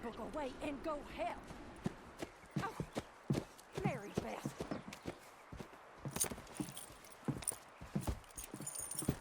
Look away and go help. Oh, Mary Beth.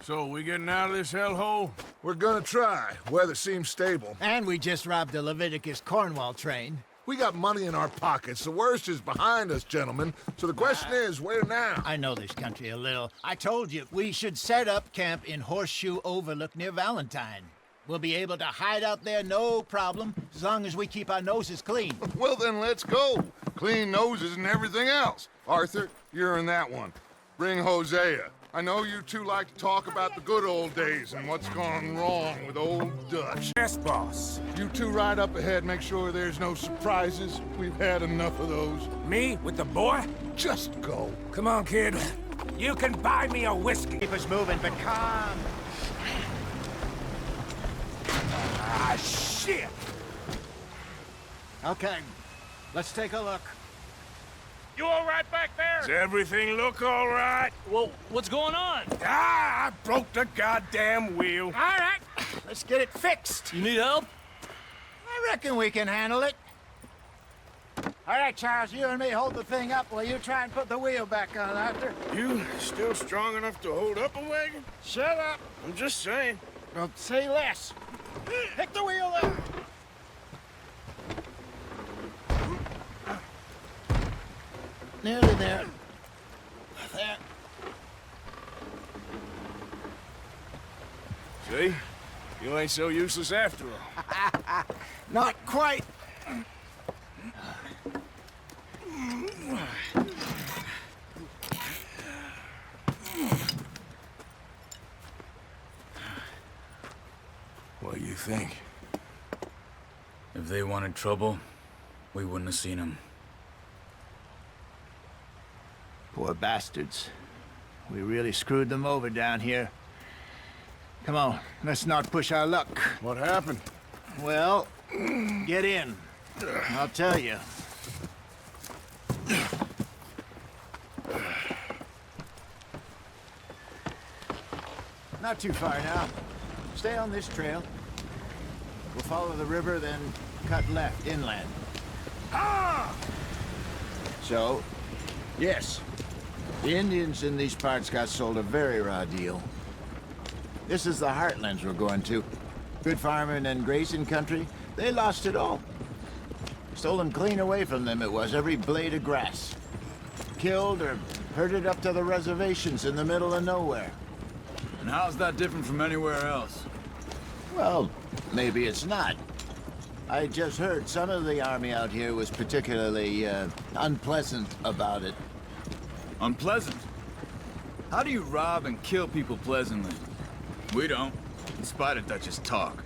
So, we getting out of this hellhole? We're gonna try. Weather seems stable. And we just robbed the Leviticus Cornwall train. We got money in our pockets. The worst is behind us, gentlemen. So the question is, where now? I know this country a little. I told you, we should set up camp in Horseshoe Overlook near Valentine. We'll be able to hide out there, no problem, as long as we keep our noses clean. Well, then let's go. Clean noses and everything else. Arthur, you're in that one. Bring Hosea. I know you two like to talk about the good old days and what's gone wrong with old Dutch. Yes, boss. You two ride up ahead, make sure there's no surprises. We've had enough of those. Me with the boy? Just go. Come on, kid. You can buy me a whiskey. Keep us moving, but calm. Ah, shit! Okay, let's take a look. You all right back there? Does everything look all right? Well, what's going on? Ah, I broke the goddamn wheel. All right, let's get it fixed. You need help? I reckon we can handle it. All right, Charles, you and me hold the thing up while you try and put the wheel back on, Arthur. You still strong enough to hold up a wagon? Shut up. I'm just saying. Well, say less. Pick the wheel up. Nearly there. There. See? You ain't so useless after all. Not quite. What do you think? If they wanted trouble, we wouldn't have seen them. Poor bastards. We really screwed them over down here. Come on, let's not push our luck. What happened? Well, get in. I'll tell you. Not too far now. Stay on this trail. We'll follow the river, then cut left inland. Ah! So, yes, the Indians in these parts got sold a very raw deal. This is the heartlands we're going to. Good farming and grazing country, they lost it all. Stolen clean away from them it was, every blade of grass. Killed or herded up to the reservations in the middle of nowhere. And how's that different from anywhere else? Well, maybe it's not. I just heard some of the army out here was particularly, unpleasant about it. Unpleasant? How do you rob and kill people pleasantly? We don't, in spite of Dutch's talk.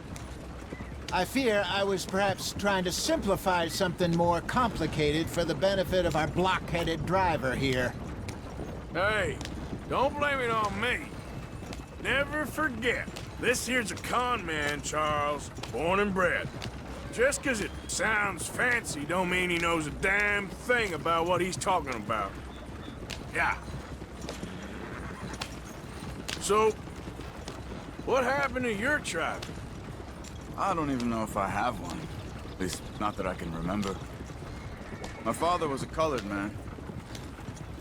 I fear I was perhaps trying to simplify something more complicated for the benefit of our block-headed driver here. Hey, don't blame it on me. Never forget, this here's a con man, Charles, born and bred. Just 'cause it sounds fancy don't mean he knows a damn thing about what he's talking about. Yeah. So, what happened to your tribe? I don't even know if I have one. At least, not that I can remember. My father was a colored man.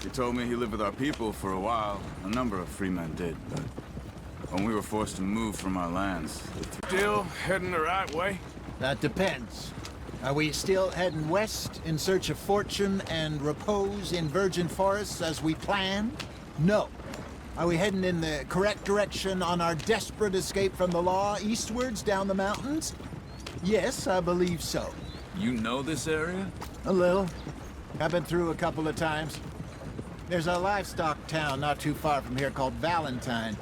He told me he lived with our people for a while. A number of free men did, but when we were forced to move from our lands, Still heading the right way? That depends. Are we still heading west in search of fortune and repose in virgin forests as we planned? No. Are we heading in the correct direction on our desperate escape from the law eastwards down the mountains? Yes, I believe so. You know this area? A little. I've been through a couple of times. There's a livestock town not too far from here called Valentine.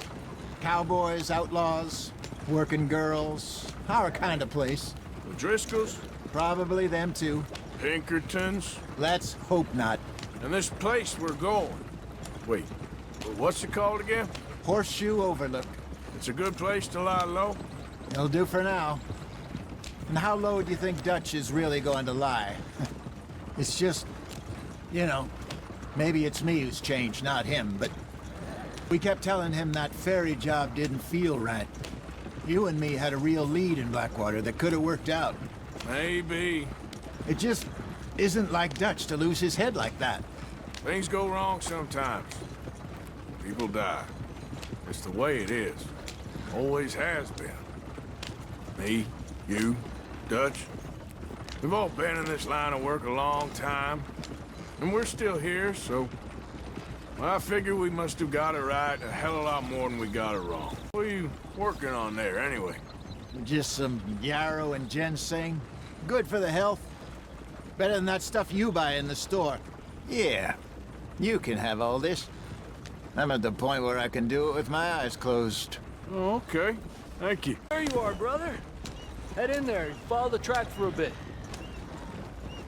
Cowboys, outlaws, working girls, our kind of place. The Driscolls? Probably them too. Pinkertons? Let's hope not. And this place we're going. Wait, what's it called again? Horseshoe Overlook. It's a good place to lie low? It'll do for now. And how low do you think Dutch is really going to lie? It's just, you know, maybe it's me who's changed, not him, but we kept telling him that ferry job didn't feel right. You and me had a real lead in Blackwater that could have worked out. Maybe. It just isn't like Dutch to lose his head like that. Things go wrong sometimes. People die. It's the way it is. Always has been. Me, you, Dutch. We've all been in this line of work a long time. And we're still here, so... I figure we must have got it right a hell of a lot more than we got it wrong. What are you working on there, anyway? Just some yarrow and ginseng. Good for the health. Better than that stuff you buy in the store. Yeah, you can have all this. I'm at the point where I can do it with my eyes closed. Oh, okay. Thank you. There you are, brother. Head in there and follow the track for a bit.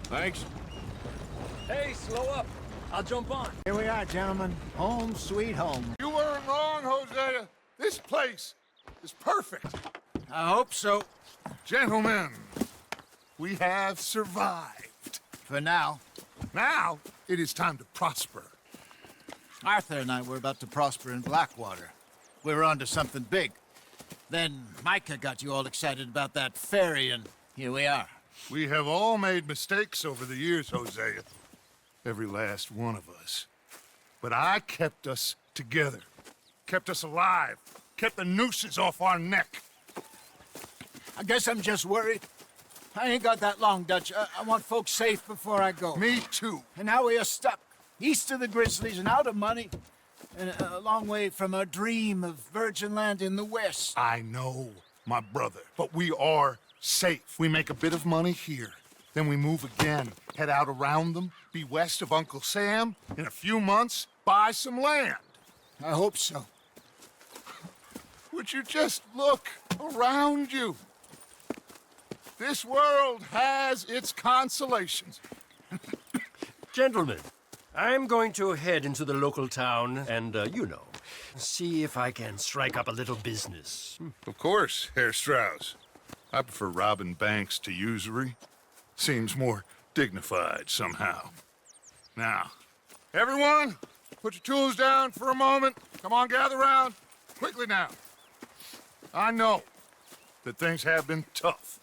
Thanks. Hey, slow up. I'll jump on. Here we are, gentlemen. Home sweet home. You weren't wrong, Hosea. This place is perfect. I hope so. Gentlemen, we have survived. For now. Now, it is time to prosper. Arthur and I were about to prosper in Blackwater. We were onto something big. Then Micah got you all excited about that ferry, and here we are. We have all made mistakes over the years, Hosea. Every last one of us. But I kept us together. Kept us alive. Kept the nooses off our neck. I guess I'm just worried. I ain't got that long, Dutch. I want folks safe before I go. Me too. And now we are stuck, east of the Grizzlies and out of money, and a long way from our dream of virgin land in the west. I know, my brother. But we are safe. We make a bit of money here. Then we move again, head out around them, be west of Uncle Sam. In a few months, buy some land. I hope so. Would you just look around you? This world has its consolations. Gentlemen, I'm going to head into the local town and, see if I can strike up a little business. Of course, Herr Strauss. I prefer robbing banks to usury. Seems more dignified somehow. Now, everyone, put your tools down for a moment. Come on, gather round. Quickly now. I know that things have been tough,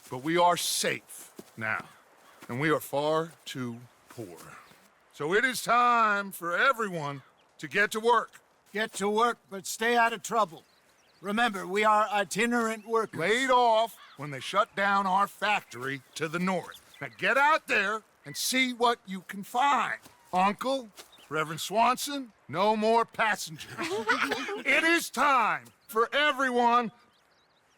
but we are safe now, and we are far too poor. So it is time for everyone to get to work. Get to work, but stay out of trouble. Remember, we are itinerant workers. Laid off when they shut down our factory to the north. Now get out there and see what you can find. Uncle, Reverend Swanson, no more passengers. It is time for everyone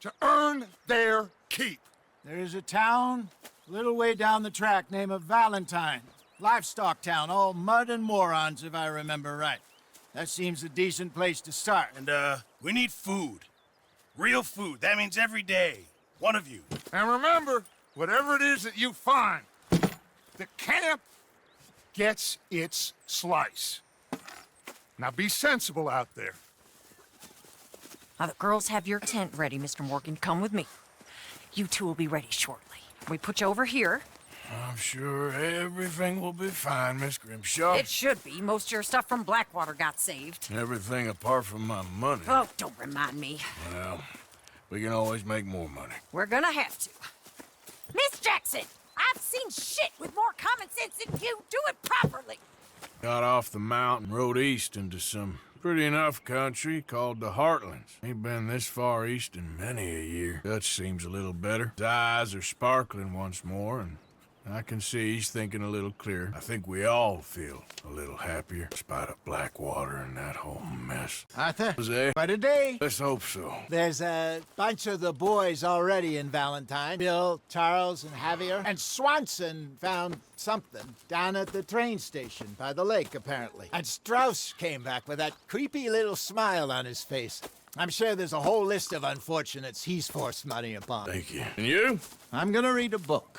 to earn their keep. There is a town a little way down the track named Valentine. Livestock town, all mud and morons, if I remember right. That seems a decent place to start. And, we need food. Real food. That means every day. One of you. And remember, whatever it is that you find, the camp gets its slice. Now be sensible out there. Now, the girls have your tent ready, Mr. Morgan. Come with me. You two will be ready shortly. We put you over here. I'm sure everything will be fine, Miss Grimshaw. It should be. Most of your stuff from Blackwater got saved. Everything apart from my money. Oh, don't remind me. Well, we can always make more money. We're gonna have to. Miss Jackson, I've seen shit with more common sense than you. Do it properly. Got off the mountain, rode east into some pretty enough country called the Heartlands. Ain't been this far east in many a year. Dutch seems a little better. His eyes are sparkling once more, and I can see he's thinking a little clearer. I think we all feel a little happier, in spite of Blackwater and that whole mess. Arthur, Jose? by today, Let's hope so. there's a bunch of the boys already in Valentine. Bill, Charles, and Javier. And Swanson found something down at the train station by the lake, apparently. And Strauss came back with that creepy little smile on his face. I'm sure there's a whole list of unfortunates he's forced money upon. Thank you. And you? I'm gonna read a book.